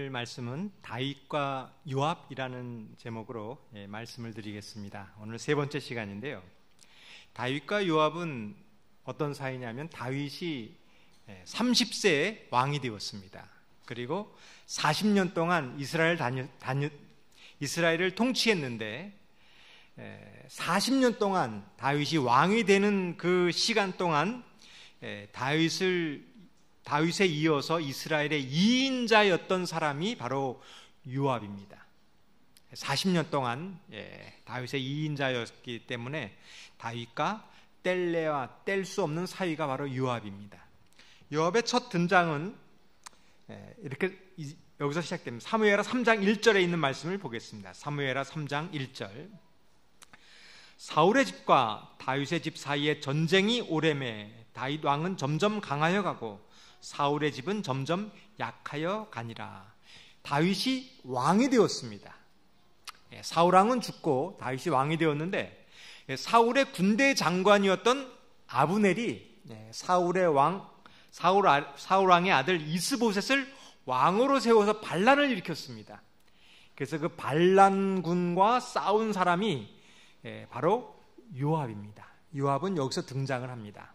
오늘 말씀은 다윗과 요압이라는 제목으로 말씀을 드리겠습니다. 오늘 세 번째 시간인데요. 다윗과 요압은 어떤 사이냐면 다윗이 30세에 왕이 되었습니다. 그리고 40년 동안 이스라엘을 통치했는데 40년 동안 다윗이 왕이 되는 그 시간 동안 다윗에 이어서 이스라엘의 2인자였던 사람이 바로 요압입니다. 40년 동안 다윗의 2인자였기 때문에 다윗과 뗄래야 뗄 수 없는 사이가 바로 요압입니다. 요압의 첫 등장은 이렇게 여기서 시작됩니다. 사무엘하 3장 1절에 있는 말씀을 보겠습니다. 사무엘하 3장 1절. 사울의 집과 다윗의 집 사이에 전쟁이 오래매 다윗 왕은 점점 강하여 가고 사울의 집은 점점 약하여 가니라. 다윗이 왕이 되었습니다. 사울 왕은 죽고 다윗이 왕이 되었는데 사울의 군대 장관이었던 아브넬이 사울 왕의 아들 이스보셋을 왕으로 세워서 반란을 일으켰습니다. 그래서 그 반란군과 싸운 사람이 바로 요압입니다. 요압은 여기서 등장을 합니다.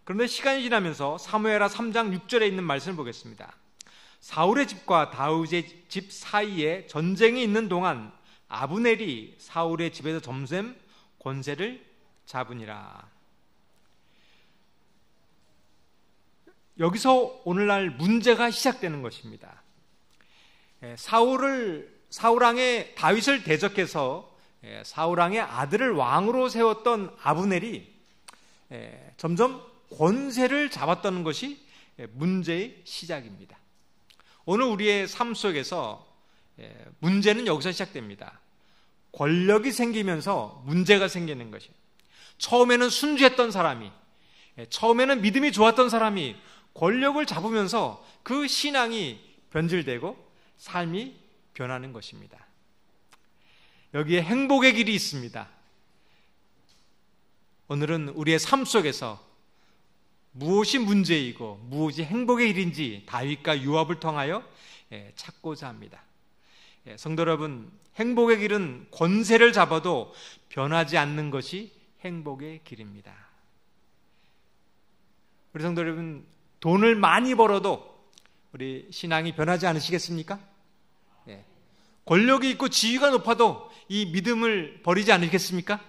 그런데 시간이 지나면서 사무엘하 3장 6절에 있는 말씀을 보겠습니다. 사울의 집과 다윗의 집 사이에 전쟁이 있는 동안 아브넬이 사울의 집에서 점점 권세를 잡으니라. 여기서 오늘날 문제가 시작되는 것입니다. 사울왕의 다윗을 대적해서 사울왕의 아들을 왕으로 세웠던 아브넬이 점점 권세를 잡았다는 것이 문제의 시작입니다. 오늘 우리의 삶 속에서 문제는 여기서 시작됩니다. 권력이 생기면서 문제가 생기는 것이에요. 처음에는 순주했던 사람이, 처음에는 믿음이 좋았던 사람이 권력을 잡으면서 그 신앙이 변질되고 삶이 변하는 것입니다. 여기에 행복의 길이 있습니다. 오늘은 우리의 삶 속에서 무엇이 문제이고 무엇이 행복의 길인지 다윗과 요압을 통하여 찾고자 합니다. 성도 여러분, 행복의 길은 권세를 잡아도 변하지 않는 것이 행복의 길입니다. 우리 성도 여러분, 돈을 많이 벌어도 우리 신앙이 변하지 않으시겠습니까? 권력이 있고 지위가 높아도 이 믿음을 버리지 않으시겠습니까?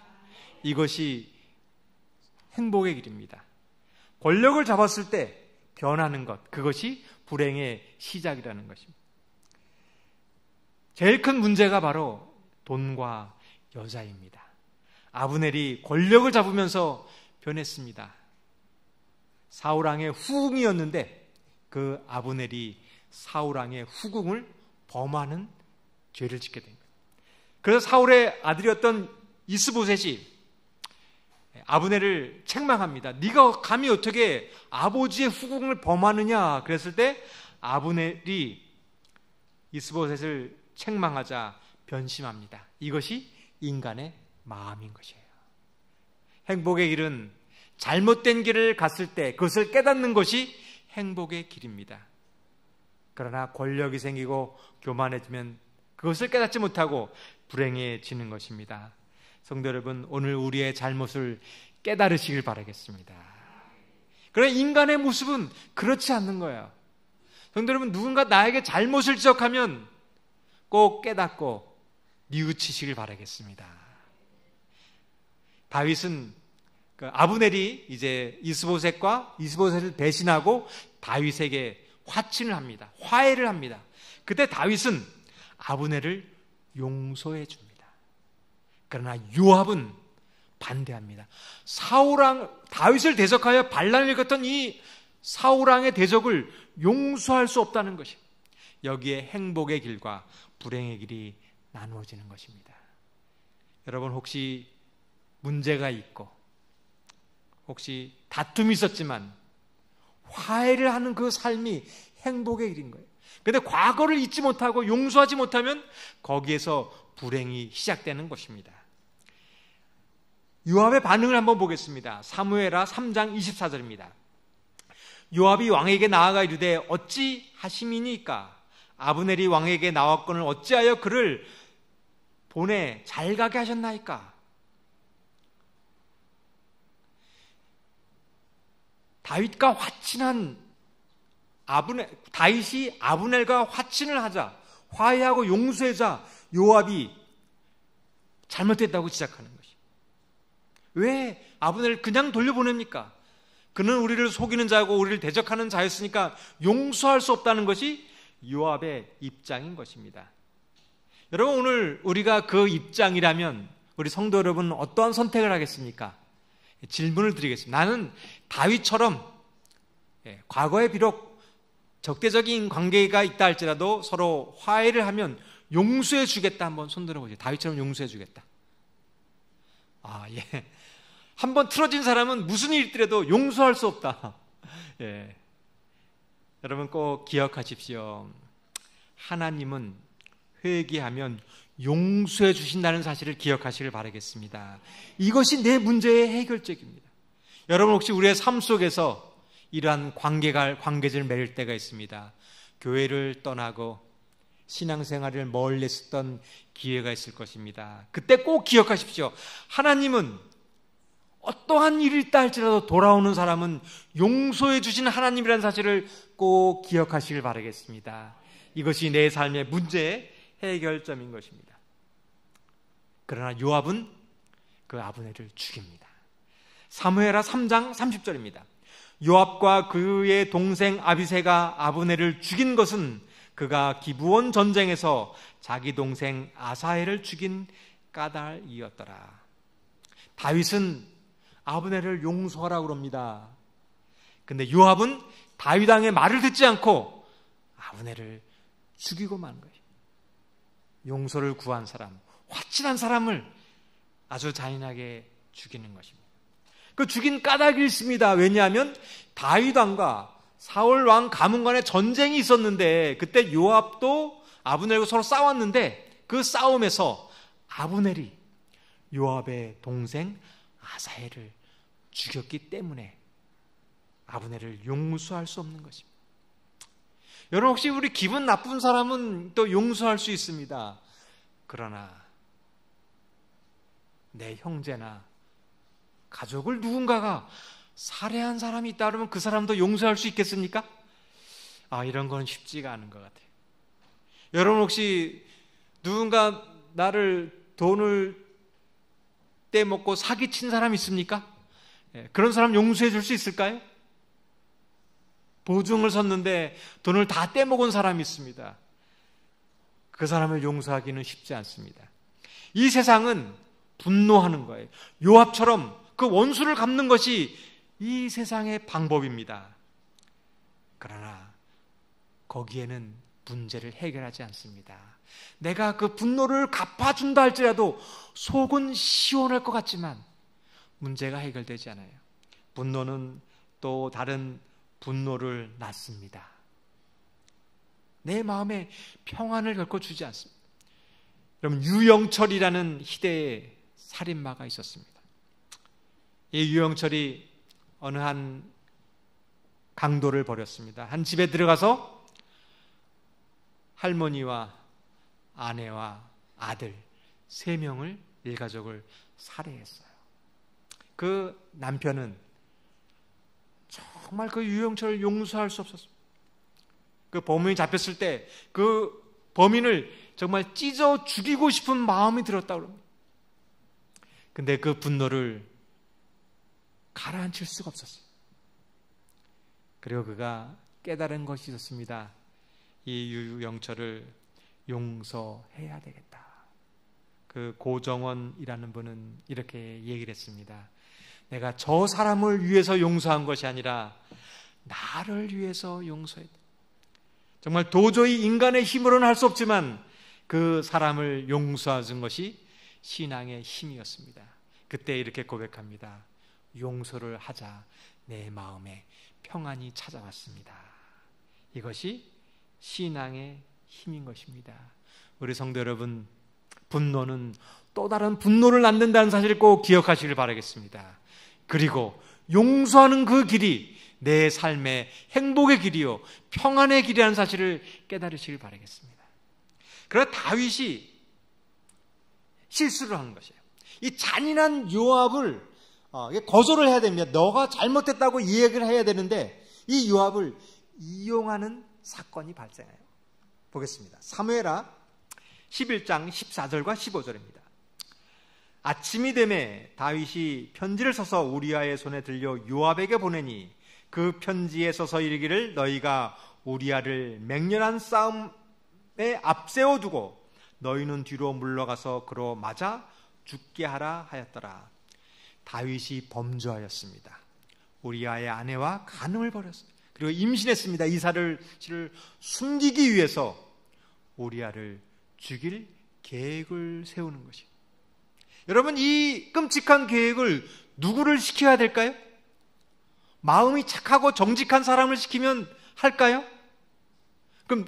이것이 행복의 길입니다. 권력을 잡았을 때 변하는 것, 그것이 불행의 시작이라는 것입니다. 제일 큰 문제가 바로 돈과 여자입니다. 아브넬이 권력을 잡으면서 변했습니다. 사울왕의 후궁이었는데 그 아브넬이 사울왕의 후궁을 범하는 죄를 짓게 된 거예요. 그래서 사울의 아들이었던 이스보셋이 아브넬을 책망합니다. 네가 감히 어떻게 아버지의 후궁을 범하느냐. 그랬을 때 아브넬이 이스보셋을 책망하자 변심합니다. 이것이 인간의 마음인 것이에요. 행복의 길은 잘못된 길을 갔을 때 그것을 깨닫는 것이 행복의 길입니다. 그러나 권력이 생기고 교만해지면 그것을 깨닫지 못하고 불행해지는 것입니다. 성도 여러분, 오늘 우리의 잘못을 깨달으시길 바라겠습니다. 그러나 인간의 모습은 그렇지 않는 거예요. 성도 여러분, 누군가 나에게 잘못을 지적하면 꼭 깨닫고 뉘우치시길 바라겠습니다. 다윗은 아브넬이 이제 이스보셋을 배신하고 다윗에게 화친을 합니다. 화해를 합니다. 그때 다윗은 아브넬을 용서해 줍니다. 그러나 요압은 반대합니다. 다윗을 대적하여 반란을 일으켰던 이 사울왕의 대적을 용서할 수 없다는 것입니다. 여기에 행복의 길과 불행의 길이 나누어지는 것입니다. 여러분, 혹시 문제가 있고 혹시 다툼이 있었지만 화해를 하는 그 삶이 행복의 길인 거예요. 그런데 과거를 잊지 못하고 용서하지 못하면 거기에서 불행이 시작되는 것입니다. 요압의 반응을 한번 보겠습니다. 사무엘하 3장 24절입니다. 요압이 왕에게 나아가 이르되 어찌 하심이니까? 아브넬이 왕에게 나왔거늘 어찌하여 그를 보내 잘 가게 하셨나이까? 다윗과 화친한 다윗이 아브넬과 화친을 하자, 화해하고 용서하자 요압이 잘못됐다고 지적하는 것이. 왜 아브넬을 그냥 돌려보냅니까? 그는 우리를 속이는 자고 우리를 대적하는 자였으니까 용서할 수 없다는 것이 요압의 입장인 것입니다. 여러분, 오늘 우리가 그 입장이라면 우리 성도 여러분은 어떠한 선택을 하겠습니까? 질문을 드리겠습니다. 나는 다윗처럼 과거에 비록 적대적인 관계가 있다 할지라도 서로 화해를 하면 용서해 주겠다. 한번 손 들어보세요. 다윗처럼 용서해 주겠다. 예. 한번 틀어진 사람은 무슨 일이 있더라도 용서할 수 없다. 예. 여러분 꼭 기억하십시오. 하나님은 회개하면 용서해 주신다는 사실을 기억하시길 바라겠습니다. 이것이 내 문제의 해결책입니다. 여러분 혹시 우리의 삶 속에서 이러한 관계를 맺을 때가 있습니다. 교회를 떠나고 신앙생활을 멀리 했었던 기회가 있을 것입니다. 그때 꼭 기억하십시오. 하나님은 어떠한 일이 있다 할지라도 돌아오는 사람은 용서해 주신 하나님이라는 사실을 꼭 기억하시길 바라겠습니다. 이것이 내 삶의 문제의 해결점인 것입니다. 그러나 요압은 그 아브넬을 죽입니다. 사무엘하 3장 30절입니다. 요압과 그의 동생 아비새가 아브넬을 죽인 것은 그가 기브온 전쟁에서 자기 동생 아사헬을 죽인 까닭이었더라. 다윗은 아브넬을 용서하라고 그럽니다. 근데 요압은 다윗 왕의 말을 듣지 않고 아브넬을 죽이고 만 거예요. 용서를 구한 사람, 화친한 사람을 아주 잔인하게 죽이는 것입니다. 그 죽인 까닭이 있습니다. 왜냐하면 다윗 왕과 사울 왕 가문 간에 전쟁이 있었는데 그때 요압도 아브넬과 서로 싸웠는데 그 싸움에서 아브넬이 요압의 동생 아사헬을 죽였기 때문에 아브넬을 용서할 수 없는 것입니다. 여러분 혹시 우리 기분 나쁜 사람은 또 용서할 수 있습니다. 그러나 내 형제나 가족을 누군가가 살해한 사람이 있다 그러면 그 사람도 용서할 수 있겠습니까? 이런 건 쉽지가 않은 것 같아요. 여러분 혹시 누군가 나를 돈을 떼먹고 사기친 사람 있습니까? 그런 사람 용서해 줄 수 있을까요? 보증을 섰는데 돈을 다 떼먹은 사람이 있습니다. 그 사람을 용서하기는 쉽지 않습니다. 이 세상은 분노하는 거예요. 요압처럼 그 원수를 갚는 것이 이 세상의 방법입니다. 그러나 거기에는 문제를 해결하지 않습니다. 내가 그 분노를 갚아준다 할지라도 속은 시원할 것 같지만 문제가 해결되지 않아요. 분노는 또 다른 분노를 낳습니다. 내 마음에 평안을 결코 주지 않습니다. 여러분 유영철이라는 희대의 살인마가 있었습니다. 이 유영철이 어느 한 강도를 벌였습니다. 한 집에 들어가서 할머니와 아내와 아들 3명을 일가족을 살해했어요. 그 남편은 정말 그 유영철을 용서할 수 없었습니다. 그 범인이 잡혔을 때 그 범인을 정말 찢어 죽이고 싶은 마음이 들었다고 합니다. 근데 그 분노를 가라앉힐 수가 없었어요. 그리고 그가 깨달은 것이 있었습니다. 이 유영철을 용서해야 되겠다. 그 고정원이라는 분은 이렇게 얘기를 했습니다. 내가 저 사람을 위해서 용서한 것이 아니라 나를 위해서 용서했다. 정말 도저히 인간의 힘으로는 할 수 없지만 그 사람을 용서하는 것이 신앙의 힘이었습니다. 그때 이렇게 고백합니다. 용서를 하자 내 마음에 평안이 찾아왔습니다. 이것이 신앙의 힘인 것입니다. 우리 성도 여러분, 분노는 또 다른 분노를 낳는다는 사실을 꼭 기억하시길 바라겠습니다. 그리고 용서하는 그 길이 내 삶의 행복의 길이요 평안의 길이라는 사실을 깨달으시길 바라겠습니다. 그러나 다윗이 실수를 한 것이에요. 이 잔인한 요압을 거절을 해야 됩니다. 너가 잘못했다고 이야기를 해야 되는데 이 요압을 이용하는 사건이 발생해요. 보겠습니다. 사무엘하 11장 14절과 15절입니다. 아침이 되매 다윗이 편지를 써서 우리아의 손에 들려 요압에게 보내니 그 편지에 써서 이르기를 너희가 우리아를 맹렬한 싸움에 앞세워두고 너희는 뒤로 물러가서 그로 맞아 죽게 하라 하였더라. 다윗이 범죄하였습니다. 우리아의 아내와 간음을 벌였어요. 그리고 임신했습니다. 이 사실을 숨기기 위해서 우리아를 죽일 계획을 세우는 것입니다. 여러분, 이 끔찍한 계획을 누구를 시켜야 될까요? 마음이 착하고 정직한 사람을 시키면 할까요? 그럼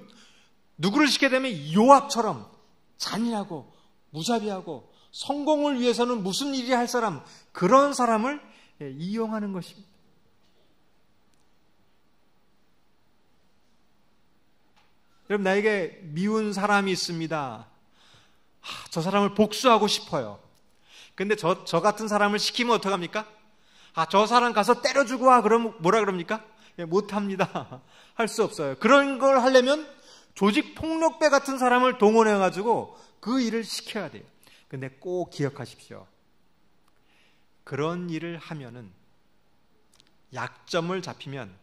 누구를 시켜야 되면 요압처럼 잔인하고 무자비하고 성공을 위해서는 무슨 일이 할 사람, 그런 사람을 이용하는 것입니다. 여러분, 나에게 미운 사람이 있습니다. 저 사람을 복수하고 싶어요. 근데 저 같은 사람을 시키면 어떡합니까? 저 사람 가서 때려주고 와. 그러면 뭐라 그럽니까? 못합니다. 할 수 없어요. 그런 걸 하려면 조직 폭력배 같은 사람을 동원해가지고 그 일을 시켜야 돼요. 근데 꼭 기억하십시오. 그런 일을 하면은 약점을 잡히면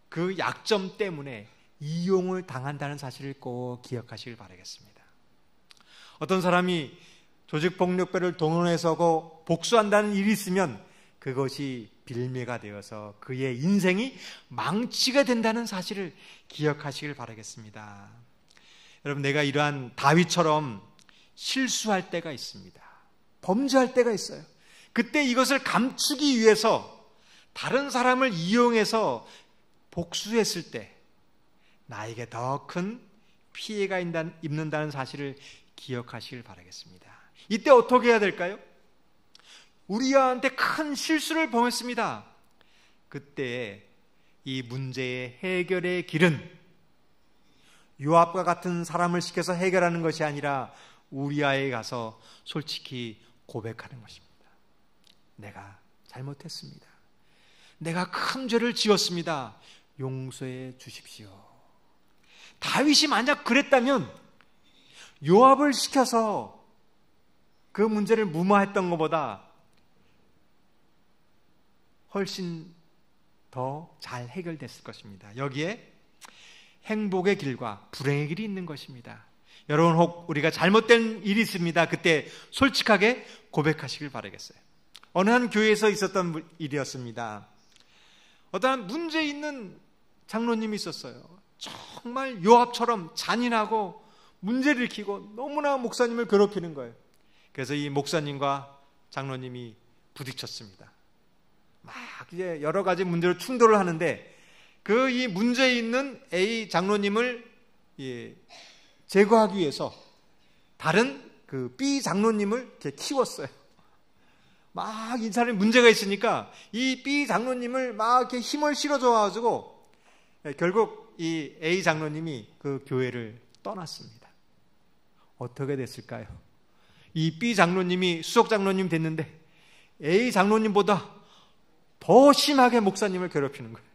그 약점 때문에 이용을 당한다는 사실을 꼭 기억하시길 바라겠습니다. 어떤 사람이 조직폭력배를 동원해서 복수한다는 일이 있으면 그것이 빌미가 되어서 그의 인생이 망치가 된다는 사실을 기억하시길 바라겠습니다. 여러분, 내가 이러한 다윗처럼 실수할 때가 있습니다. 범죄할 때가 있어요. 그때 이것을 감추기 위해서 다른 사람을 이용해서 복수했을 때 나에게 더 큰 피해가 입는다는 사실을 기억하시길 바라겠습니다. 이때 어떻게 해야 될까요? 우리아한테 큰 실수를 범했습니다. 그때 이 문제의 해결의 길은 요압과 같은 사람을 시켜서 해결하는 것이 아니라 우리아에 가서 솔직히 고백하는 것입니다. 내가 잘못했습니다. 내가 큰 죄를 지었습니다. 용서해 주십시오. 다윗이 만약 그랬다면 요압을 시켜서 그 문제를 무마했던 것보다 훨씬 더 잘 해결됐을 것입니다. 여기에 행복의 길과 불행의 길이 있는 것입니다. 여러분, 혹 우리가 잘못된 일이 있습니다. 그때 솔직하게 고백하시길 바라겠어요. 어느 한 교회에서 있었던 일이었습니다. 어떠한 문제 있는 장로님이 있었어요. 정말 요압처럼 잔인하고 문제를 일으키고 너무나 목사님을 괴롭히는 거예요. 그래서 이 목사님과 장로님이 부딪혔습니다. 막 이제 여러 가지 문제로 충돌을 하는데 그 이 문제 있는 A 장로님을 제거하기 위해서 다른 그 B 장로님을 이렇게 키웠어요. 막 이 사람이 문제가 있으니까 이 B 장로님을 막 이렇게 힘을 실어줘가지고 결국 이 A 장로님이 그 교회를 떠났습니다. 어떻게 됐을까요? 이 B 장로님이 수석 장로님 됐는데 A 장로님보다 더 심하게 목사님을 괴롭히는 거예요.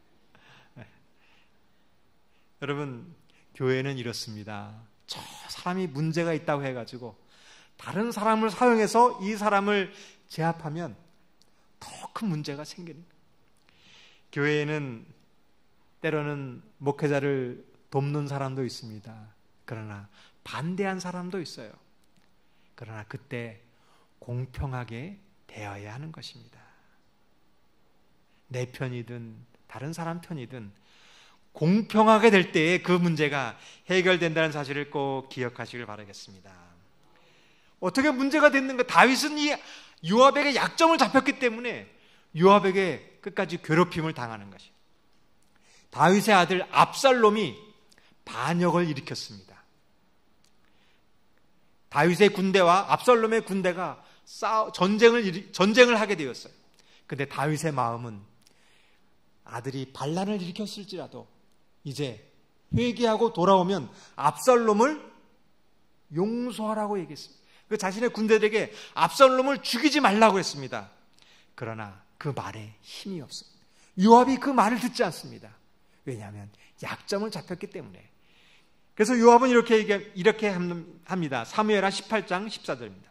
여러분, 교회는 이렇습니다. 저 사람이 문제가 있다고 해가지고 다른 사람을 사용해서 이 사람을 제압하면 더 큰 문제가 생기는 거예요. 교회에는 때로는 목회자를 돕는 사람도 있습니다. 그러나 반대한 사람도 있어요. 그러나 그때 공평하게 대해야 하는 것입니다. 내 편이든 다른 사람 편이든 공평하게 될 때에 그 문제가 해결된다는 사실을 꼭 기억하시길 바라겠습니다. 어떻게 문제가 됐는가? 다윗은 이 요압에게 약점을 잡혔기 때문에 요압에게 끝까지 괴롭힘을 당하는 것이에요. 다윗의 아들 압살롬이 반역을 일으켰습니다. 다윗의 군대와 압살롬의 군대가 전쟁을 하게 되었어요. 근데 다윗의 마음은 아들이 반란을 일으켰을지라도 이제 회개하고 돌아오면 압살롬을 용서하라고 얘기했습니다. 그 자신의 군대들에게 압살롬을 죽이지 말라고 했습니다. 그러나 그 말에 힘이 없습니다. 요압이 그 말을 듣지 않습니다. 왜냐하면 약점을 잡혔기 때문에. 그래서 요압은 이렇게 합니다. 사무엘하 18장 14절입니다.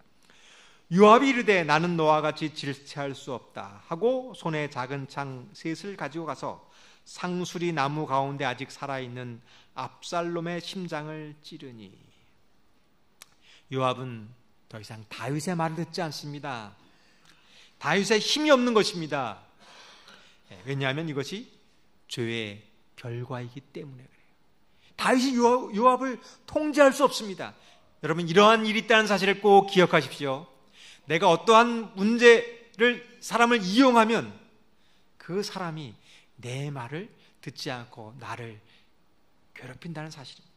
요압이 이르되 나는 너와 같이 질체할 수 없다 하고 손에 작은 창 셋을 가지고 가서 상수리 나무 가운데 아직 살아있는 압살롬의 심장을 찌르니. 요압은 더 이상 다윗의 말을 듣지 않습니다. 다윗의 힘이 없는 것입니다. 왜냐하면 이것이 죄의 결과이기 때문에 그래요. 다윗이 요압을 통제할 수 없습니다. 여러분, 이러한 일이 있다는 사실을 꼭 기억하십시오. 내가 어떠한 사람을 이용하면 그 사람이 내 말을 듣지 않고 나를 괴롭힌다는 사실입니다.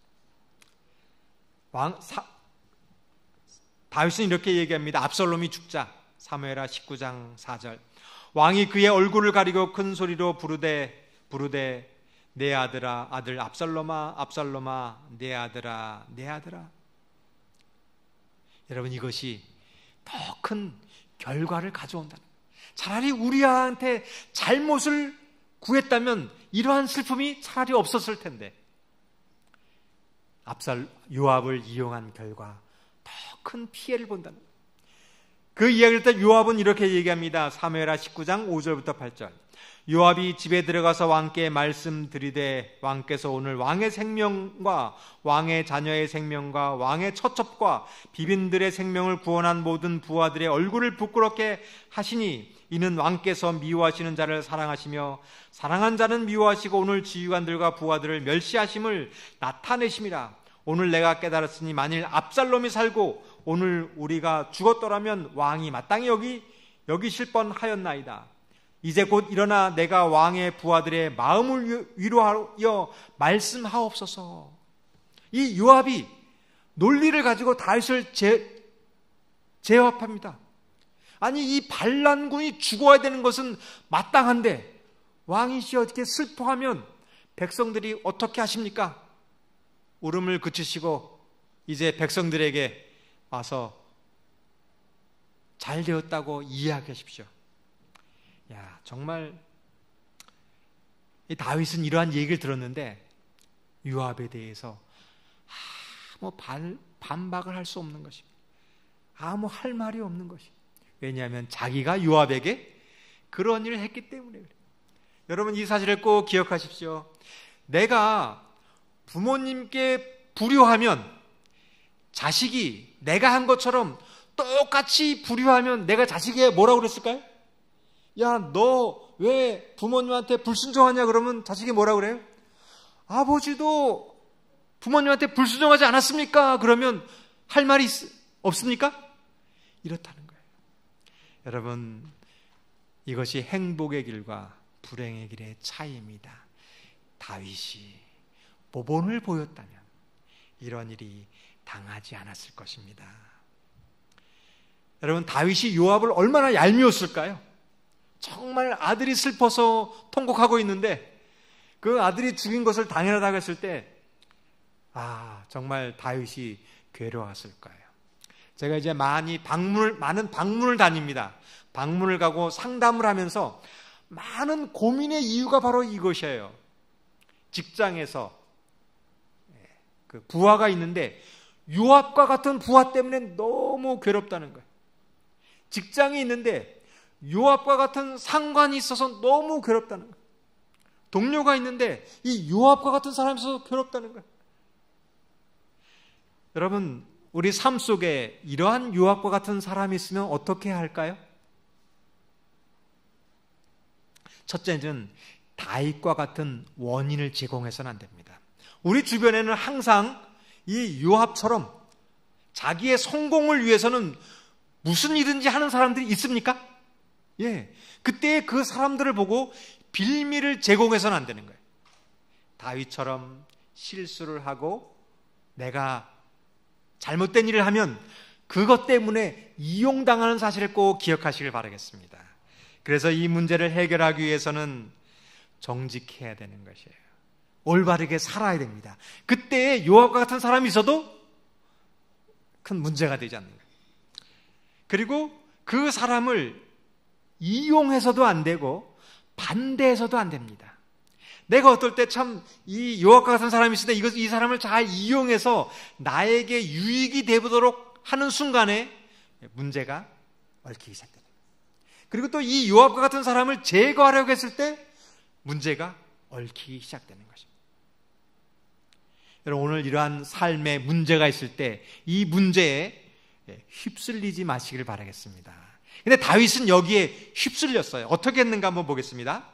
다윗은 이렇게 얘기합니다. 압살롬이 죽자. 사무엘하 19장 4절. 왕이 그의 얼굴을 가리고 큰 소리로 부르되 내 아들아, 아들 압살롬아, 압살롬아, 내 아들아, 내 아들아. 여러분, 이것이 더 큰 결과를 가져온다. 차라리 우리한테 잘못을 구했다면 이러한 슬픔이 차라리 없었을 텐데, 요압을 이용한 결과 더 큰 피해를 본다는 거예요. 그 이야기를 때 요압은 이렇게 얘기합니다. 사무엘하 19장 5절부터 8절. 요압이 집에 들어가서 왕께 말씀드리되 왕께서 오늘 왕의 생명과 왕의 자녀의 생명과 왕의 처첩과 비빈들의 생명을 구원한 모든 부하들의 얼굴을 부끄럽게 하시니 이는 왕께서 미워하시는 자를 사랑하시며 사랑한 자는 미워하시고 오늘 지휘관들과 부하들을 멸시하심을 나타내심이라. 오늘 내가 깨달았으니 만일 압살롬이 살고 오늘 우리가 죽었더라면 왕이 마땅히 여기실 뻔하였나이다. 이제 곧 일어나 내가 왕의 부하들의 마음을 위로하여 말씀하옵소서. 이 요압이 논리를 가지고 다윗을 제압합니다. 아니, 이 반란군이 죽어야 되는 것은 마땅한데 왕이시 어떻게 슬퍼하면 백성들이 어떻게 하십니까? 울음을 그치시고 이제 백성들에게 와서 잘 되었다고 이야기하십시오. 야, 정말 이 다윗은 이러한 얘기를 들었는데 요압에 대해서 아무 반박을 할 수 없는 것입니다. 아무 할 말이 없는 것입니다. 왜냐하면 자기가 요압에게 그런 일을 했기 때문에 그래요. 여러분, 이 사실을 꼭 기억하십시오. 내가 부모님께 불효하면 자식이 내가 한 것처럼 똑같이 불효하면 내가 자식에게 뭐라고 그랬을까요? 야, 너 왜 부모님한테 불순종하냐? 그러면 자식이 뭐라고 그래요? 아버지도 부모님한테 불순종하지 않았습니까? 그러면 할 말이 없습니까? 이렇다는 거예요. 여러분, 이것이 행복의 길과 불행의 길의 차이입니다. 다윗이 모본을 보였다면 이런 일이 당하지 않았을 것입니다. 여러분, 다윗이 요압을 얼마나 얄미웠을까요? 정말 아들이 슬퍼서 통곡하고 있는데 그 아들이 죽인 것을 당연하다고 했을 때 정말 다윗이 괴로웠을 거예요. 제가 이제 많은 방문을 다닙니다. 방문을 가고 상담을 하면서 많은 고민의 이유가 바로 이것이에요. 직장에서 그 부하가 있는데 요압과 같은 부하 때문에 너무 괴롭다는 거예요. 직장이 있는데 요압과 같은 상관이 있어서 너무 괴롭다는 거예요. 동료가 있는데 이 요압과 같은 사람이 있어서 괴롭다는 거예요. 여러분, 우리 삶 속에 이러한 요압과 같은 사람이 있으면 어떻게 할까요? 첫째는 다윗과 같은 원인을 제공해서는 안 됩니다. 우리 주변에는 항상 이 요압처럼 자기의 성공을 위해서는 무슨 일든지 하는 사람들이 있습니까? 예, 그때 그 사람들을 보고 빌미를 제공해서는 안 되는 거예요. 다윗처럼 실수를 하고 내가 잘못된 일을 하면 그것 때문에 이용당하는 사실을 꼭 기억하시길 바라겠습니다. 그래서 이 문제를 해결하기 위해서는 정직해야 되는 것이에요. 올바르게 살아야 됩니다. 그때 요압과 같은 사람이 있어도 큰 문제가 되지 않는 거예요. 그리고 그 사람을 이용해서도 안 되고 반대해서도 안 됩니다. 내가 어떨 때 참 이 요압과 같은 사람이 있을 때 이 사람을 잘 이용해서 나에게 유익이 되도록 하는 순간에 문제가 얽히기 시작됩니다. 그리고 또 이 요압과 같은 사람을 제거하려고 했을 때 문제가 얽히기 시작되는 것입니다. 여러분, 오늘 이러한 삶에 문제가 있을 때 이 문제에 휩쓸리지 마시길 바라겠습니다. 근데 다윗은 여기에 휩쓸렸어요. 어떻게 했는가 한번 보겠습니다.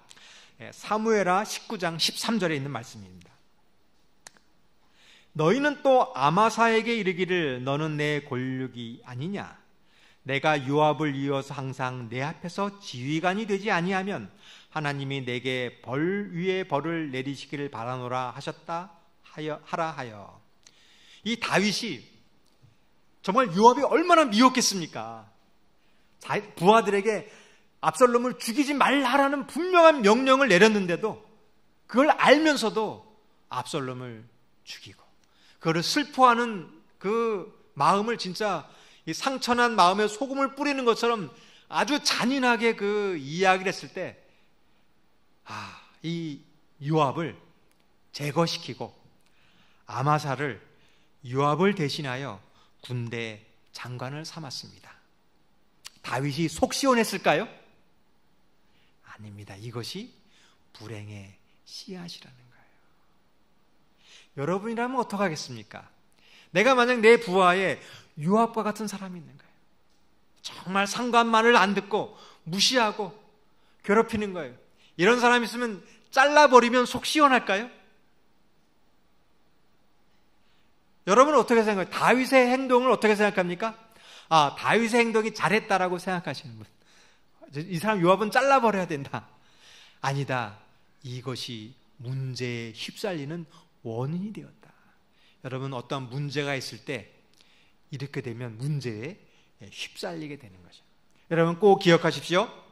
사무엘하 19장 13절에 있는 말씀입니다. 너희는 또 아마사에게 이르기를 너는 내 권력이 아니냐? 내가 요압을 이어서 항상 내 앞에서 지휘관이 되지 아니하면 하나님이 내게 벌 위에 벌을 내리시기를 바라노라 하라 하여. 이 다윗이 정말 요압이 얼마나 미웠겠습니까? 부하들에게 압살롬을 죽이지 말라라는 분명한 명령을 내렸는데도 그걸 알면서도 압살롬을 죽이고 그거를 슬퍼하는 그 마음을 진짜 이 상처난 마음에 소금을 뿌리는 것처럼 아주 잔인하게 그 이야기를 했을 때 이 요압을 제거시키고 아마사를 요압을 대신하여 군대 장관을 삼았습니다. 다윗이 속 시원했을까요? 아닙니다. 이것이 불행의 씨앗이라는 거예요. 여러분이라면 어떡하겠습니까? 내가 만약 내 부하에 요압과 같은 사람이 있는 거예요. 정말 상관말을 안 듣고 무시하고 괴롭히는 거예요. 이런 사람이 있으면 잘라버리면 속 시원할까요? 여러분은 어떻게 생각해요? 다윗의 행동을 어떻게 생각합니까? 다윗의 행동이 잘했다라고 생각하시는 분. 이 사람 요압은 잘라버려야 된다. 아니다. 이것이 문제에 휩쓸리는 원인이 되었다. 여러분, 어떠한 문제가 있을 때 이렇게 되면 문제에 휩쓸리게 되는 거죠. 여러분 꼭 기억하십시오.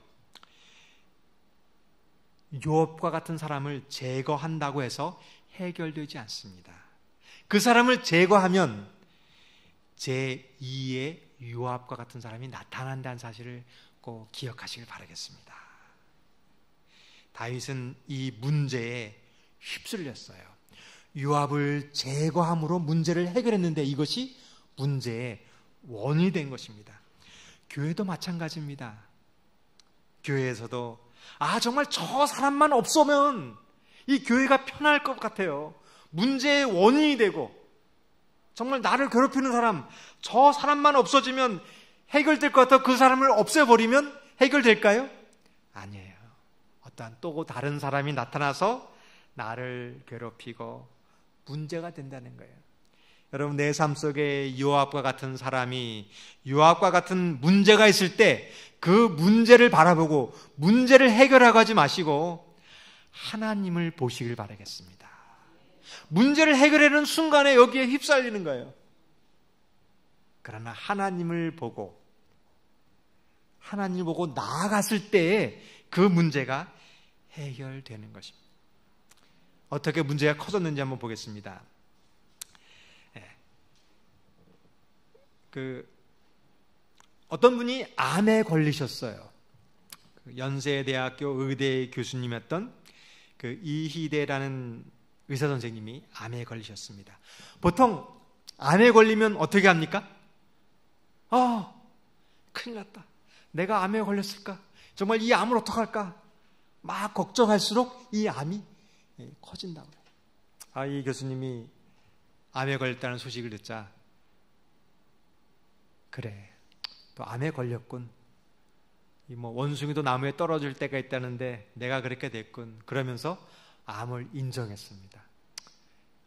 요압과 같은 사람을 제거한다고 해서 해결되지 않습니다. 그 사람을 제거하면 제2의 요압과 같은 사람이 나타난다는 사실을 꼭 기억하시길 바라겠습니다. 다윗은 이 문제에 휩쓸렸어요. 요압을 제거함으로 문제를 해결했는데 이것이 문제의 원인이 된 것입니다. 교회도 마찬가지입니다. 교회에서도 정말 저 사람만 없으면 이 교회가 편할 것 같아요. 문제의 원인이 되고 정말 나를 괴롭히는 사람, 저 사람만 없어지면 해결될 것 같아 그 사람을 없애버리면 해결될까요? 아니에요. 어떠한 또 다른 사람이 나타나서 나를 괴롭히고 문제가 된다는 거예요. 여러분, 내 삶 속에 요압과 같은 사람이 요압과 같은 문제가 있을 때 그 문제를 바라보고 문제를 해결하고 하지 마시고 하나님을 보시길 바라겠습니다. 문제를 해결하는 순간에 여기에 휩쓸리는 거예요. 그러나 하나님을 보고 나아갔을 때에 그 문제가 해결되는 것입니다. 어떻게 문제가 커졌는지 한번 보겠습니다. 어떤 분이 암에 걸리셨어요. 연세대학교 의대 교수님이었던 이희대라는 의사 선생님이 암에 걸리셨습니다. 보통 암에 걸리면 어떻게 합니까? 큰일 났다. 내가 암에 걸렸을까? 정말 이 암을 어떡할까? 막 걱정할수록 이 암이 커진다고 해요. 이 교수님이 암에 걸렸다는 소식을 듣자, 그래, 또 암에 걸렸군. 원숭이도 나무에 떨어질 때가 있다는데 내가 그렇게 됐군. 그러면서 암을 인정했습니다.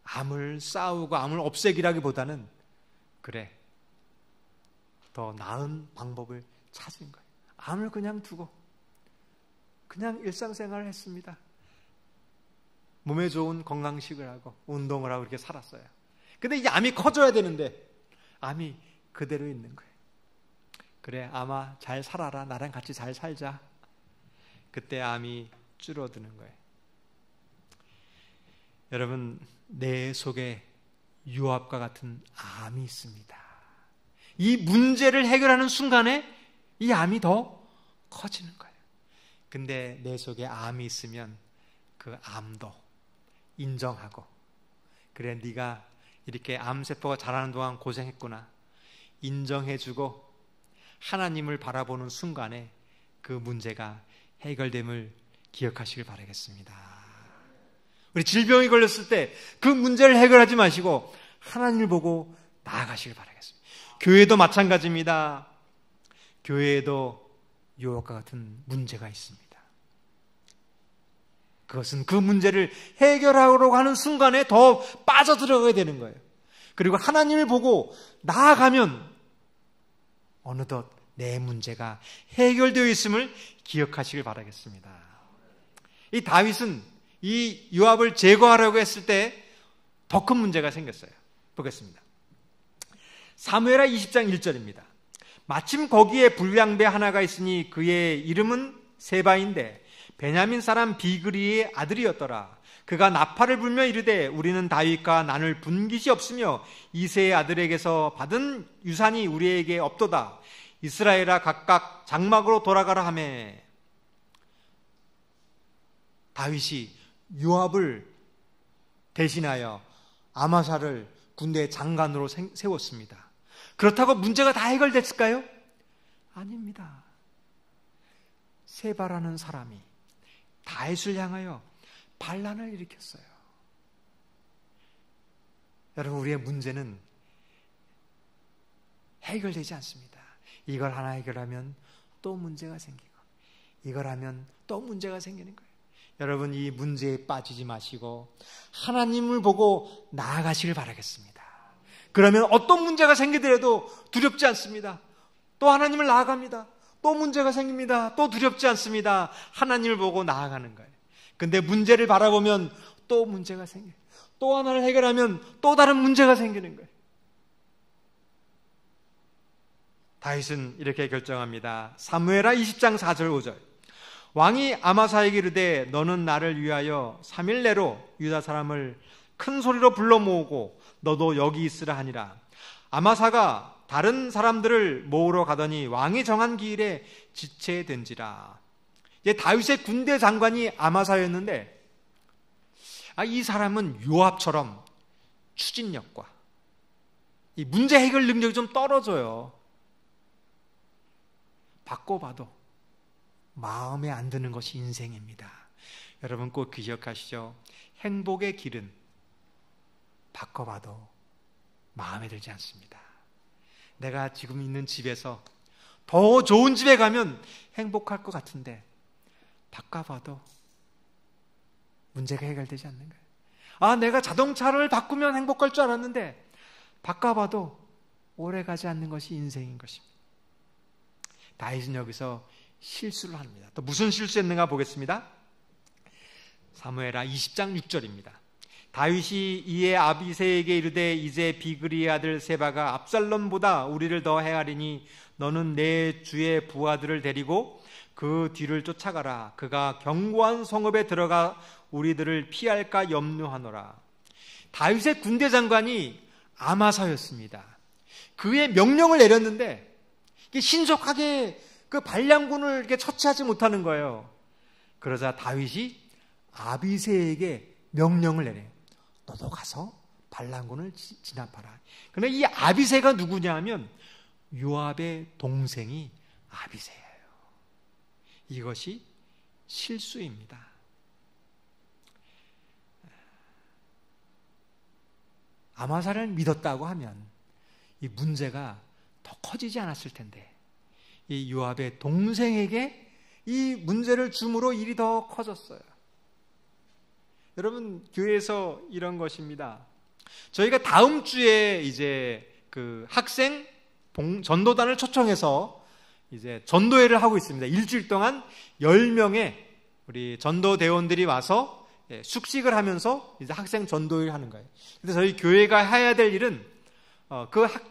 암을 싸우고 암을 없애기라기보다는 그래, 더 나은 방법을 찾은 거예요. 암을 그냥 두고 그냥 일상생활을 했습니다. 몸에 좋은 건강식을 하고 운동을 하고 이렇게 살았어요. 근데 이 암이 커져야 되는데 암이 그대로 있는 거예요. 그래, 아마 잘 살아라. 나랑 같이 잘 살자. 그때 암이 줄어드는 거예요. 여러분, 내 속에 요압과 같은 암이 있습니다. 이 문제를 해결하는 순간에 이 암이 더 커지는 거예요. 근데 내 속에 암이 있으면 그 암도 인정하고, 그래, 네가 이렇게 암세포가 자라는 동안 고생했구나, 인정해주고 하나님을 바라보는 순간에 그 문제가 해결됨을 기억하시길 바라겠습니다. 우리 질병이 걸렸을 때 그 문제를 해결하지 마시고 하나님을 보고 나아가시길 바라겠습니다. 교회도 마찬가지입니다. 교회에도 요압과 같은 문제가 있습니다. 그것은 그 문제를 해결하려고 하는 순간에 더 빠져들어가게 되는 거예요. 그리고 하나님을 보고 나아가면 어느덧 내 문제가 해결되어 있음을 기억하시길 바라겠습니다. 이 다윗은 이 요압을 제거하려고 했을 때 더 큰 문제가 생겼어요. 보겠습니다. 사무엘하 20장 1절입니다. 마침 거기에 불량배 하나가 있으니 그의 이름은 세바인데 베냐민 사람 비그리의 아들이었더라. 그가 나팔을 불며 이르되 우리는 다윗과 나눌 분깃이 없으며 이새의 아들에게서 받은 유산이 우리에게 없도다. 이스라엘아 각각 장막으로 돌아가라 하며, 다윗이 요압을 대신하여 아마사를 군대의 장관으로 세웠습니다. 그렇다고 문제가 다 해결됐을까요? 아닙니다. 세바라는 사람이 다윗을 향하여 반란을 일으켰어요. 여러분, 우리의 문제는 해결되지 않습니다. 이걸 하나 해결하면 또 문제가 생기고, 이걸 하면 또 문제가 생기는 거예요. 여러분, 이 문제에 빠지지 마시고 하나님을 보고 나아가시길 바라겠습니다. 그러면 어떤 문제가 생기더라도 두렵지 않습니다. 또 하나님을 나아갑니다. 또 문제가 생깁니다. 또 두렵지 않습니다. 하나님을 보고 나아가는 거예요. 근데 문제를 바라보면 또 문제가 생겨요. 또 하나를 해결하면 또 다른 문제가 생기는 거예요. 다윗은 이렇게 결정합니다. 사무엘하 20장 4절 5절. 왕이 아마사에게 이르되 너는 나를 위하여 3일 내로 유다 사람을 큰 소리로 불러 모으고 너도 여기 있으라 하니라. 아마사가 다른 사람들을 모으러 가더니 왕이 정한 기일에 지체된지라. 이제 다윗의 군대 장관이 아마사였는데, 이 사람은 요압처럼 추진력과 이 문제 해결 능력이 좀 떨어져요. 바꿔봐도 마음에 안 드는 것이 인생입니다. 여러분 꼭 기억하시죠? 행복의 길은 바꿔봐도 마음에 들지 않습니다. 내가 지금 있는 집에서 더 좋은 집에 가면 행복할 것 같은데 바꿔봐도 문제가 해결되지 않는 거예요. 내가 자동차를 바꾸면 행복할 줄 알았는데 바꿔봐도 오래 가지 않는 것이 인생인 것입니다. 다윗은 여기서 실수를 합니다. 또 무슨 실수했는가 보겠습니다. 사무엘하 20장 6절입니다. 다윗이 이에 아비새에게 이르되 이제 비그리의 아들 세바가 압살롬보다 우리를 더 해하리니 너는 내 주의 부하들을 데리고 그 뒤를 쫓아가라. 그가 견고한 성읍에 들어가 우리들을 피할까 염려하노라. 다윗의 군대 장관이 아마사였습니다. 그의 명령을 내렸는데 신속하게 그 반란군을 이렇게 처치하지 못하는 거예요. 그러자 다윗이 아비새에게 명령을 내려요. 너도 가서 반란군을 진압하라. 그런데 이 아비새가 누구냐 하면 요압의 동생이 아비새예요. 이것이 실수입니다. 아마사를 믿었다고 하면 이 문제가 더 커지지 않았을 텐데, 이 요압의 동생에게 이 문제를 줌으로 일이 더 커졌어요. 여러분, 교회에서 이런 것입니다. 저희가 다음 주에 이제 그 학생 전도단을 초청해서 이제 전도회를 하고 있습니다. 일주일 동안 10명의 우리 전도대원들이 와서 숙식을 하면서 이제 학생 전도회를 하는 거예요. 근데 저희 교회가 해야 될 일은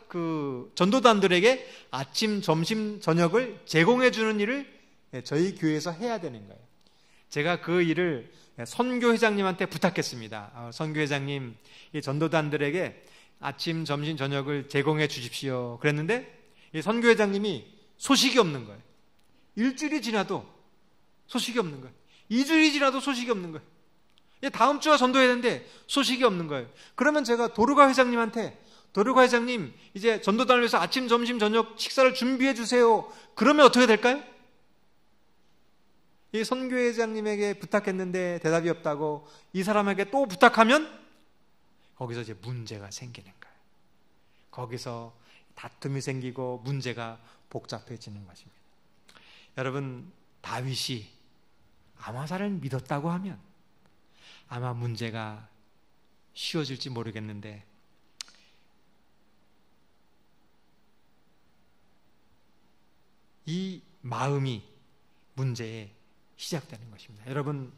그 전도단들에게 아침, 점심, 저녁을 제공해 주는 일을 저희 교회에서 해야 되는 거예요. 제가 그 일을 선교회장님한테 부탁했습니다. 선교회장님, 이 전도단들에게 아침, 점심, 저녁을 제공해 주십시오. 그랬는데 이 선교회장님이 소식이 없는 거예요. 일주일이 지나도 소식이 없는 거예요. 2주일이 지나도 소식이 없는 거예요. 다음 주가 전도해야 되는데 소식이 없는 거예요. 그러면 제가 도르가 회장님한테, 도르가 회장님, 이제 전도단을 위해서 아침, 점심, 저녁 식사를 준비해 주세요. 그러면 어떻게 될까요? 이 선교회장님에게 부탁했는데 대답이 없다고 이 사람에게 또 부탁하면 거기서 이제 문제가 생기는 거예요. 거기서 다툼이 생기고 문제가 복잡해지는 것입니다. 여러분, 다윗이 아마사를 믿었다고 하면 아마 문제가 쉬워질지 모르겠는데 이 마음이 문제에 시작되는 것입니다. 여러분,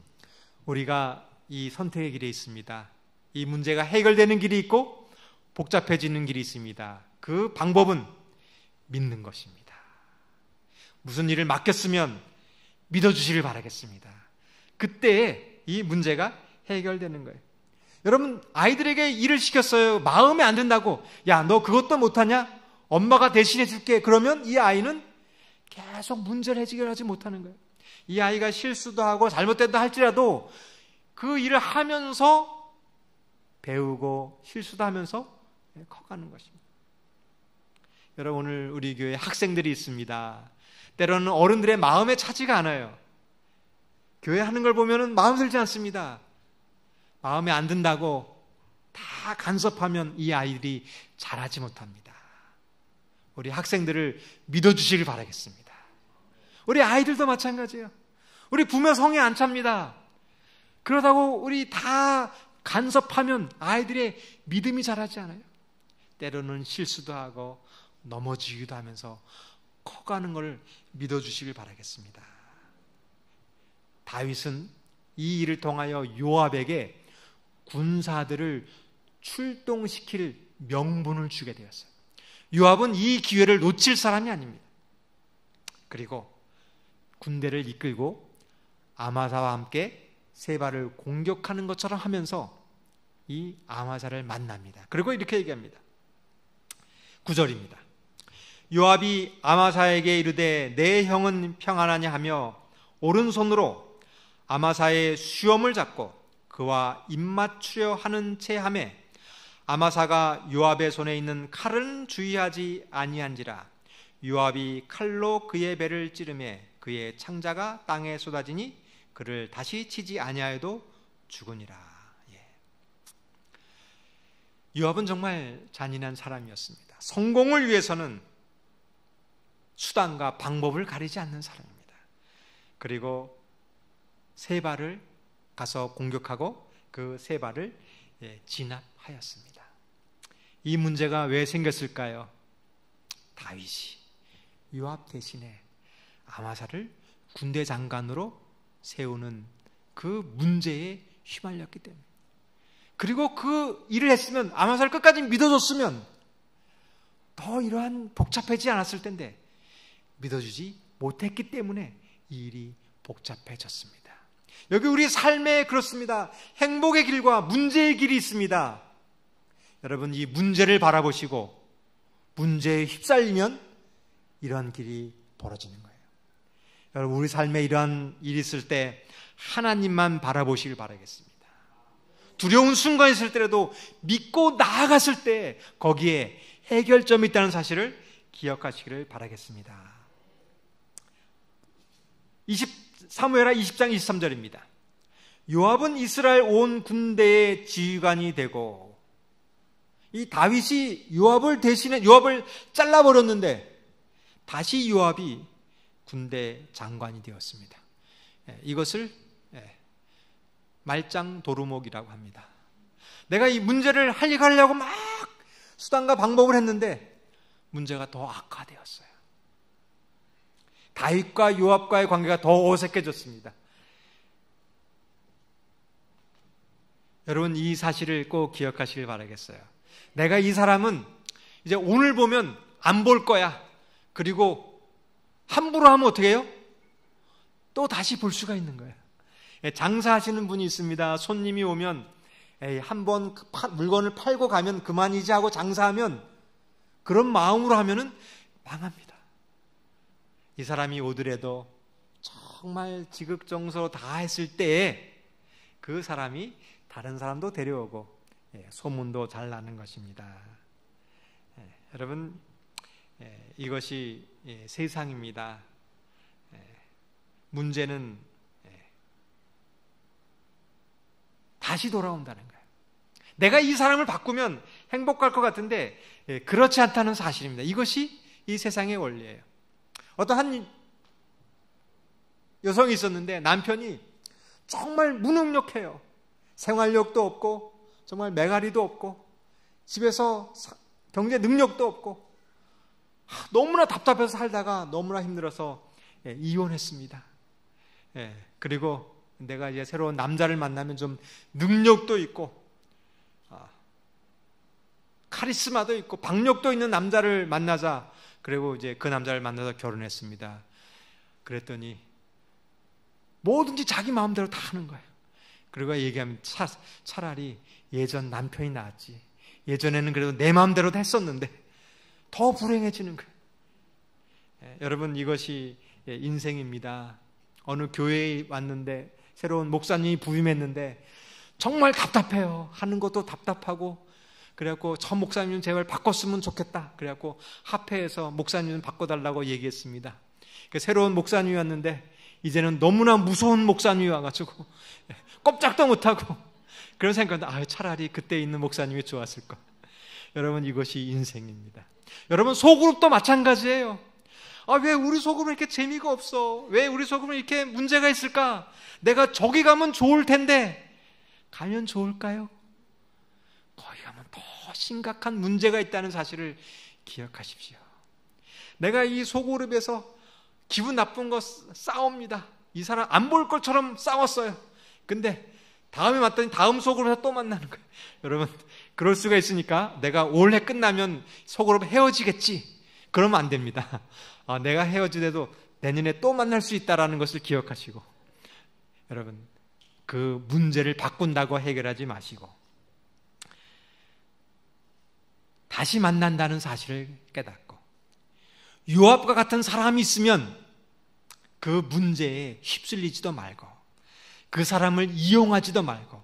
우리가 이 선택의 길에 있습니다. 이 문제가 해결되는 길이 있고 복잡해지는 길이 있습니다. 그 방법은 믿는 것입니다. 무슨 일을 맡겼으면 믿어주시길 바라겠습니다. 그때 이 문제가 해결되는 거예요. 여러분, 아이들에게 일을 시켰어요. 마음에 안 든다고. 야, 너 그것도 못하냐? 엄마가 대신해 줄게. 그러면 이 아이는 계속 문제를 해결하지 못하는 거예요. 이 아이가 실수도 하고 잘못됐다 할지라도 그 일을 하면서 배우고 실수도 하면서 커가는 것입니다. 여러분, 오늘 우리 교회에 학생들이 있습니다. 때로는 어른들의 마음에 차지가 않아요. 교회 하는 걸 보면 마음 들지 않습니다. 마음에 안 든다고 다 간섭하면 이 아이들이 잘하지 못합니다. 우리 학생들을 믿어주시길 바라겠습니다. 우리 아이들도 마찬가지예요. 우리 부모 성에 안 찹니다. 그러다고 우리 다 간섭하면 아이들의 믿음이 자라지 않아요. 때로는 실수도 하고 넘어지기도 하면서 커가는 걸 믿어주시길 바라겠습니다. 다윗은 이 일을 통하여 요압에게 군사들을 출동시킬 명분을 주게 되었어요. 요압은 이 기회를 놓칠 사람이 아닙니다. 그리고 군대를 이끌고 아마사와 함께 세바를 공격하는 것처럼 하면서 이 아마사를 만납니다. 그리고 이렇게 얘기합니다. 9절입니다. 요압이 아마사에게 이르되 내 형은 평안하냐 하며 오른손으로 아마사의 수염을 잡고 그와 입맞추려 하는 채 하매 아마사가 요압의 손에 있는 칼은 주의하지 아니한지라 요압이 칼로 그의 배를 찌르매 그의 창자가 땅에 쏟아지니 그를 다시 치지 아니하여도 죽으니라. 요압은 정말 잔인한 사람이었습니다. 성공을 위해서는 수단과 방법을 가리지 않는 사람입니다. 그리고 세바를 가서 공격하고 그 세바를 진압하였습니다. 이 문제가 왜 생겼을까요? 다윗이 요압 대신에 아마사를 군대 장관으로 세우는 그 문제에 휘말렸기 때문에, 그리고 그 일을 했으면, 아마사를 끝까지 믿어줬으면 더 이러한 복잡하지 않았을 텐데 믿어주지 못했기 때문에 이 일이 복잡해졌습니다. 여기 우리 삶에 그렇습니다. 행복의 길과 문제의 길이 있습니다. 여러분, 이 문제를 바라보시고 문제에 휩쓸리면 이러한 길이 벌어지는 거예요. 여러분, 우리 삶에 이러한 일이 있을 때 하나님만 바라보시길 바라겠습니다. 두려운 순간이 있을 때라도 믿고 나아갔을 때 거기에 해결점이 있다는 사실을 기억하시기를 바라겠습니다. 사무엘하 20장 23절입니다. 요압은 이스라엘 온 군대의 지휘관이 되고, 이 다윗이 요압을 잘라버렸는데 다시 요압이 군대 장관이 되었습니다. 이것을 말짱 도루묵이라고 합니다. 내가 이 문제를 해결하려고 막 수단과 방법을 했는데 문제가 더 악화되었어요. 다윗과 요압과의 관계가 더 어색해졌습니다. 여러분, 이 사실을 꼭 기억하시길 바라겠어요. 내가 이 사람은 이제 오늘 보면 안 볼 거야. 그리고 함부로 하면 어떻게 해요? 또 다시 볼 수가 있는 거예요. 장사하시는 분이 있습니다. 손님이 오면 한번 물건을 팔고 가면 그만이지 하고 장사하면 그런 마음으로 하면은 망합니다. 이 사람이 오더라도 정말 지극정성으로 다 했을 때에 그 사람이 다른 사람도 데려오고 소문도 잘 나는 것입니다. 여러분, 이것이 세상입니다. 문제는 다시 돌아온다는 거예요. 내가 이 사람을 바꾸면 행복할 것 같은데 그렇지 않다는 사실입니다. 이것이 이 세상의 원리예요. 어떤 한 여성이 있었는데 남편이 정말 무능력해요. 생활력도 없고 정말 매가리도 없고 집에서 경제 능력도 없고 너무나 답답해서 살다가 너무나 힘들어서 이혼했습니다. 그리고 내가 이제 새로운 남자를 만나면 좀 능력도 있고 카리스마도 있고 박력도 있는 남자를 만나자. 그리고 이제 그 남자를 만나서 결혼했습니다. 그랬더니 뭐든지 자기 마음대로 다 하는 거예요. 그리고 얘기하면 차라리 예전 남편이 나았지. 예전에는 그래도 내 마음대로 했었는데 더 불행해지는 거예요. 여러분, 이것이 인생입니다. 어느 교회에 왔는데 새로운 목사님이 부임했는데 정말 답답해요. 하는 것도 답답하고 그래갖고 저 목사님은 제발 바꿨으면 좋겠다. 그래갖고 합회에서 목사님은 바꿔달라고 얘기했습니다. 새로운 목사님이 왔는데 이제는 너무나 무서운 목사님이 와가지고 꼼짝도 못하고 그런 생각인데 차라리 그때 있는 목사님이 좋았을 것. 여러분, 이것이 인생입니다. 여러분, 소그룹도 마찬가지예요. 왜 우리 소그룹은 이렇게 재미가 없어? 왜 우리 소그룹은 이렇게 문제가 있을까? 내가 저기 가면 좋을 텐데 가면 좋을까요? 거기 가면 더 심각한 문제가 있다는 사실을 기억하십시오. 내가 이 소그룹에서 기분 나쁜 거 싸웁니다. 이 사람 안 볼 것처럼 싸웠어요. 근데 다음에 왔더니 다음 소그룹에서 또 만나는 거예요. 여러분, 그럴 수가 있으니까 내가 올해 끝나면 소그룹 헤어지겠지. 그러면 안 됩니다. 내가 헤어지더라도 내년에 또 만날 수 있다는 것을 기억하시고 여러분, 그 문제를 바꾼다고 해결하지 마시고 다시 만난다는 사실을 깨닫고 요압과 같은 사람이 있으면 그 문제에 휩쓸리지도 말고 그 사람을 이용하지도 말고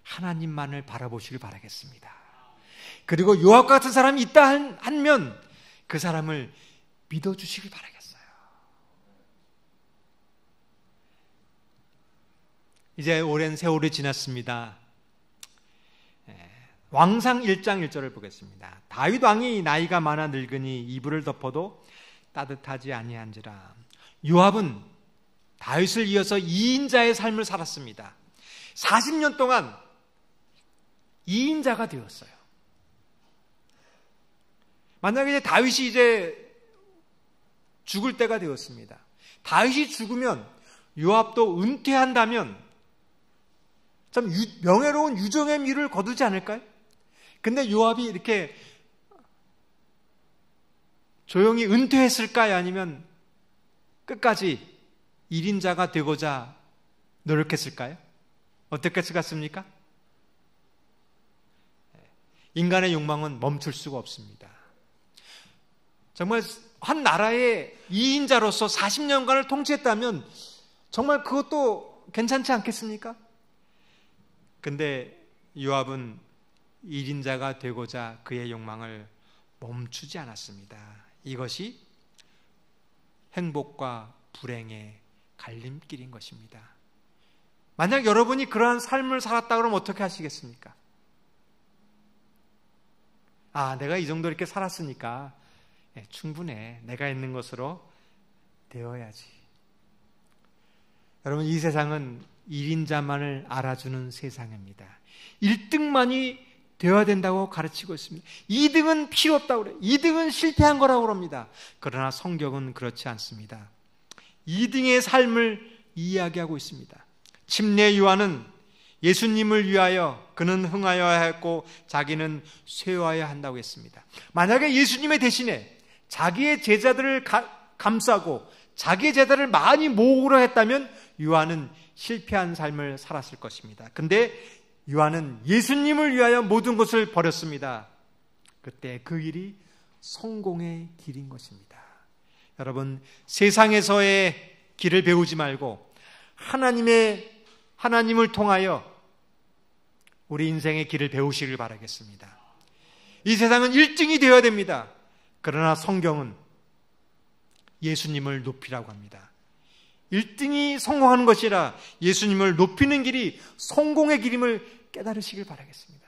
하나님만을 바라보시길 바라겠습니다. 그리고 요압과 같은 사람이 있다 하면 그 사람을 믿어주시길 바라겠어요. 이제 오랜 세월이 지났습니다. 왕상 1장 1절을 보겠습니다. 다윗 왕이 나이가 많아 늙으니 이불을 덮어도 따뜻하지 아니한지라. 요압은 다윗을 이어서 2인자의 삶을 살았습니다. 40년 동안 2인자가 되었어요. 만약에 이제 다윗이 이제 죽을 때가 되었습니다. 다윗이 죽으면 요압도 은퇴한다면 참 명예로운 유종의 미를 거두지 않을까요? 근데 요압이 이렇게 조용히 은퇴했을까요? 아니면 끝까지 1인자가 되고자 노력했을까요? 어떻게 생각습니까? 인간의 욕망은 멈출 수가 없습니다. 정말 한 나라의 2인자로서 40년간을 통치했다면 정말 그것도 괜찮지 않겠습니까? 근데 요압은 1인자가 되고자 그의 욕망을 멈추지 않았습니다. 이것이 행복과 불행의 갈림길인 것입니다. 만약 여러분이 그러한 삶을 살았다 그러면 어떻게 하시겠습니까? 내가 이 정도 이렇게 살았으니까 충분해. 내가 있는 것으로 되어야지. 여러분, 이 세상은 1인자만을 알아주는 세상입니다. 1등만이 되어야 된다고 가르치고 있습니다. 2등은 필요 없다고 그래요. 2등은 실패한 거라고 그럽니다. 그러나 성경은 그렇지 않습니다. 2등의 삶을 이야기하고 있습니다. 침례 요한은 예수님을 위하여 그는 흥하여야 했고 자기는 쇠하여야 한다고 했습니다. 만약에 예수님의 대신에 자기의 제자들을 감싸고 자기의 제자를 많이 모으려 했다면 요한은 실패한 삶을 살았을 것입니다. 근데 요한은 예수님을 위하여 모든 것을 버렸습니다. 그때 그 길이 성공의 길인 것입니다. 여러분, 세상에서의 길을 배우지 말고 하나님을 통하여 우리 인생의 길을 배우시길 바라겠습니다. 이 세상은 1등이 되어야 됩니다. 그러나 성경은 예수님을 높이라고 합니다. 1등이 성공하는 것이라 예수님을 높이는 길이 성공의 길임을 깨달으시길 바라겠습니다.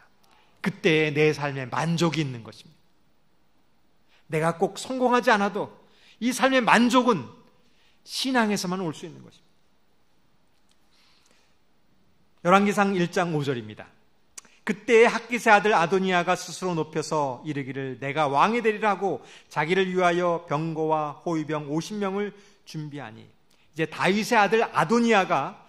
그때 내 삶에 만족이 있는 것입니다. 내가 꼭 성공하지 않아도 이 삶의 만족은 신앙에서만 올 수 있는 것입니다. 열왕기상 1장 5절입니다. 그때 핫깃의 아들 아도니아가 스스로 높여서 이르기를 내가 왕이 되리라 하고 자기를 위하여 병거와 호위병 50명을 준비하니, 이제 다윗의 아들 아도니아가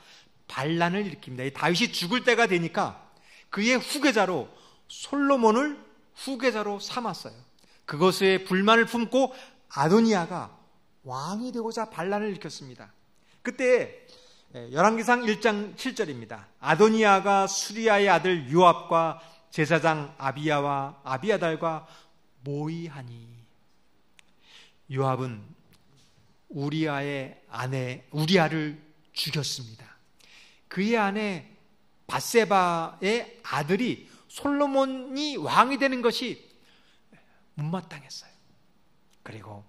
반란을 일으킵니다. 이 다윗이 죽을 때가 되니까 그의 후계자로 솔로몬을 후계자로 삼았어요. 그것에 불만을 품고 아도니아가 왕이 되고자 반란을 일으켰습니다. 그때 열왕기상 1장 7절입니다. 아도니아가 수리아의 아들 요압과 제사장 아비야와 아비아달과 모의하니, 요압은 우리아의 아내 우리아를 죽였습니다. 그의 아내 밧세바의 아들이 솔로몬이 왕이 되는 것이 못마땅했어요. 그리고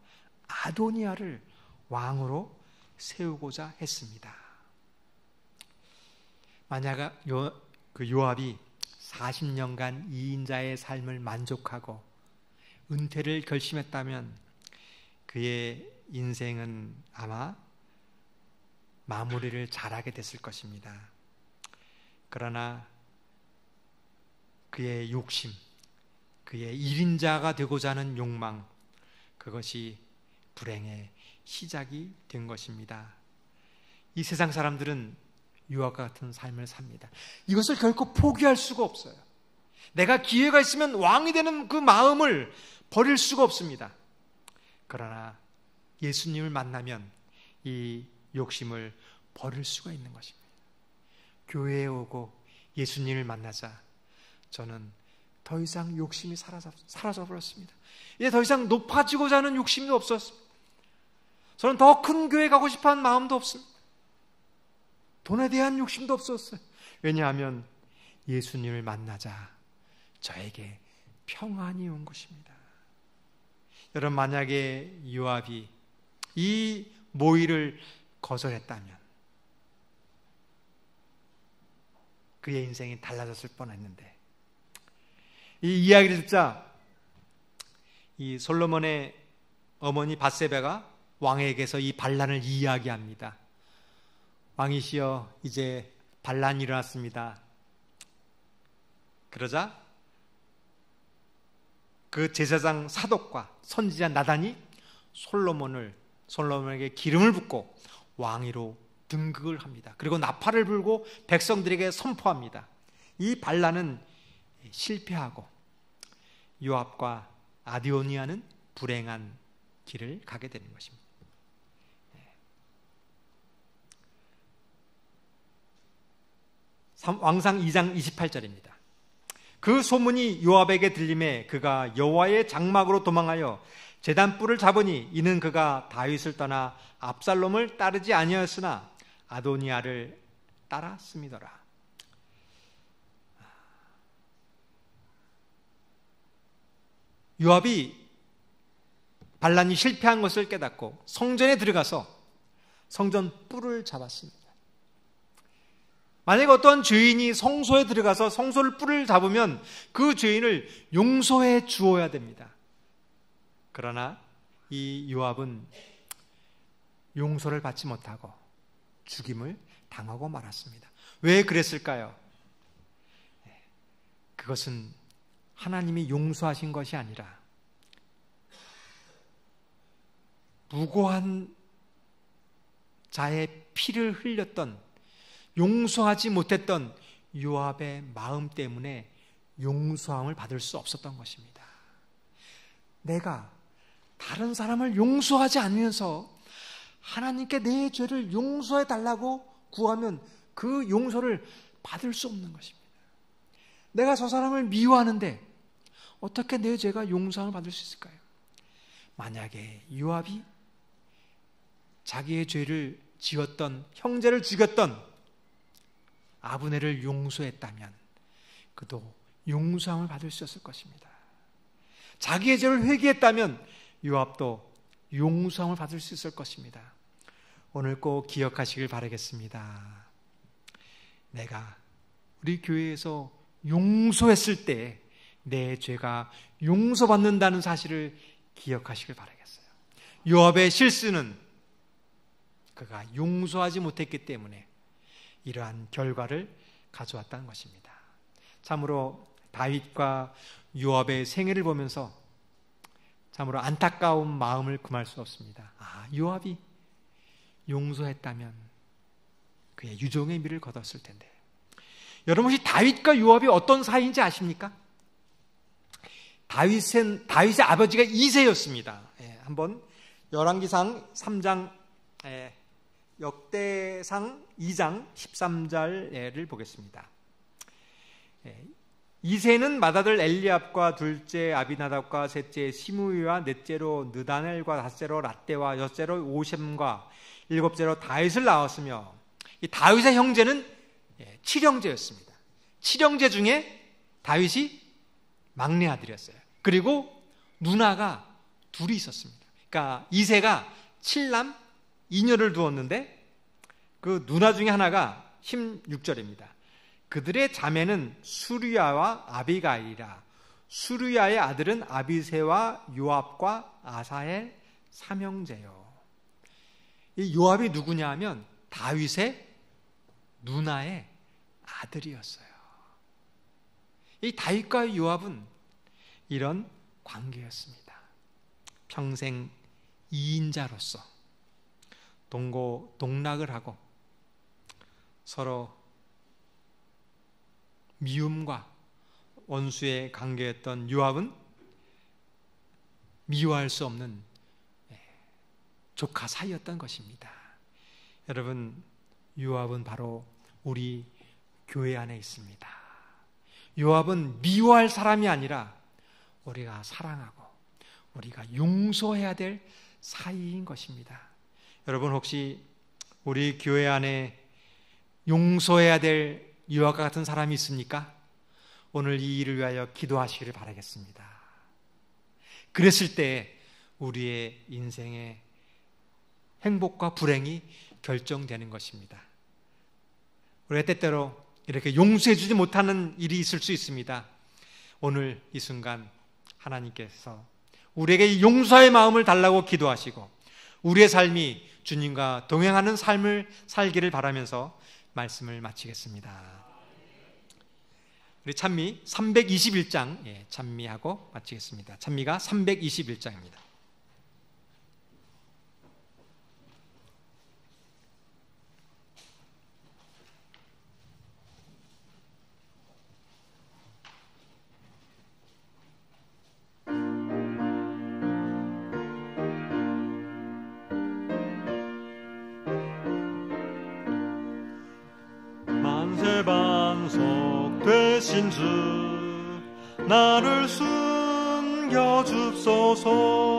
아도니아를 왕으로 세우고자 했습니다. 만약 요압이 40년간 2인자의 삶을 만족하고 은퇴를 결심했다면 그의 인생은 아마 마무리를 잘하게 됐을 것입니다. 그러나 그의 욕심, 그의 1인자가 되고자 하는 욕망, 그것이 불행의 시작이 된 것입니다. 이 세상 사람들은 요압과 같은 삶을 삽니다. 이것을 결코 포기할 수가 없어요. 내가 기회가 있으면 왕이 되는 그 마음을 버릴 수가 없습니다. 그러나 예수님을 만나면 이 욕심을 버릴 수가 있는 것입니다. 교회에 오고 예수님을 만나자 저는 더 이상 욕심이 사라져 버렸습니다. 이제 더 이상 높아지고자 하는 욕심도 없었습니다. 저는 더 큰 교회 가고 싶어하는 마음도 없습니다. 돈에 대한 욕심도 없었어요. 왜냐하면 예수님을 만나자 저에게 평안이 온 것입니다. 여러분, 만약에 요압이 이 모의를 거절했다면 그의 인생이 달라졌을 뻔했는데, 이 이야기를 듣자 이 솔로몬의 어머니 밧세바가 왕에게서 이 반란을 이야기합니다. 왕이시여, 이제 반란이 일어났습니다. 그러자 그 제사장 사독과 선지자 나단이 솔로몬에게 기름을 붓고 왕위로 등극을 합니다. 그리고 나팔을 불고 백성들에게 선포합니다. 이 반란은 실패하고 요압과 아도니아는 불행한 길을 가게 되는 것입니다. 왕상 2장 28절입니다. 그 소문이 요압에게 들림에 그가 여호와의 장막으로 도망하여 제단불을 잡으니 이는 그가 다윗을 떠나 압살롬을 따르지 아니하였으나 아도니아를 따랐음이더라. 요압이 반란이 실패한 것을 깨닫고 성전에 들어가서 성전 뿔을 잡았습니다. 만약에 어떤 죄인이 성소에 들어가서 성소를 뿔을 잡으면 그 죄인을 용서해 주어야 됩니다. 그러나 이 요압은 용서를 받지 못하고 죽임을 당하고 말았습니다. 왜 그랬을까요? 그것은 하나님이 용서하신 것이 아니라 무고한 자의 피를 흘렸던, 용서하지 못했던 요압의 마음 때문에 용서함을 받을 수 없었던 것입니다. 내가 다른 사람을 용서하지 않으면서 하나님께 내 죄를 용서해 달라고 구하면 그 용서를 받을 수 없는 것입니다. 내가 저 사람을 미워하는데 어떻게 내 죄가 용서함을 받을 수 있을까요? 만약에 요압이 자기의 죄를 지었던, 형제를 죽였던 아브넬을 용서했다면 그도 용서함을 받을 수 있었을 것입니다. 자기의 죄를 회개했다면 요압도 용서함을 받을 수 있을 것입니다. 오늘 꼭 기억하시길 바라겠습니다. 내가 우리 교회에서 용서했을 때 내 죄가 용서받는다는 사실을 기억하시길 바라겠어요. 요압의 실수는 그가 용서하지 못했기 때문에 이러한 결과를 가져왔다는 것입니다. 참으로 다윗과 요압의 생애를 보면서 참으로 안타까운 마음을 금할 수 없습니다. 요압이 용서했다면 그의 유종의 미를 거뒀을 텐데. 여러분 혹시 다윗과 요압이 어떤 사이인지 아십니까? 다윗의 아버지가 이새였습니다. 한번 열왕기상 3장 역대상 2장 13절을 보겠습니다. 이새는 맏아들 엘리압과 둘째 아비나답과 셋째 시므이와 넷째로 느다넬과 다섯째로 랏대와 여섯째로 오셈과 일곱째로 다윗을 낳았으며 이 다윗의 형제는 7형제였습니다. 7형제 중에 다윗이 막내 아들이었어요. 그리고 누나가 둘이 있었습니다. 그러니까 이새가 7남 2녀를 두었는데 그 누나 중에 하나가 16절입니다. 그들의 자매는 수르야와 아비가일이라. 수르야의 아들은 아비새와 요압과 아사엘 3형제요. 이 요압이 누구냐 하면 다윗의 누나의 아들이었어요. 이 다윗과 요압은 이런 관계였습니다. 평생 2인자로서 동고동락을 하고 서로 미움과 원수의 관계였던 요압은 미워할 수 없는 조카 사이였던 것입니다. 여러분, 요압은 바로 우리 교회 안에 있습니다. 요압은 미워할 사람이 아니라 우리가 사랑하고 우리가 용서해야 될 사이인 것입니다. 여러분 혹시 우리 교회 안에 용서해야 될 요압과 같은 사람이 있습니까? 오늘 이 일을 위하여 기도하시기를 바라겠습니다. 그랬을 때 우리의 인생의 행복과 불행이 결정되는 것입니다. 우리가 때때로 이렇게 용서해주지 못하는 일이 있을 수 있습니다. 오늘 이 순간 하나님께서 우리에게 용서의 마음을 달라고 기도하시고 우리의 삶이 주님과 동행하는 삶을 살기를 바라면서 말씀을 마치겠습니다. 우리 찬미 321장 찬미하고 마치겠습니다. 찬미가 321장입니다. 만세반석 되신 주 나를 숨겨 줍소서.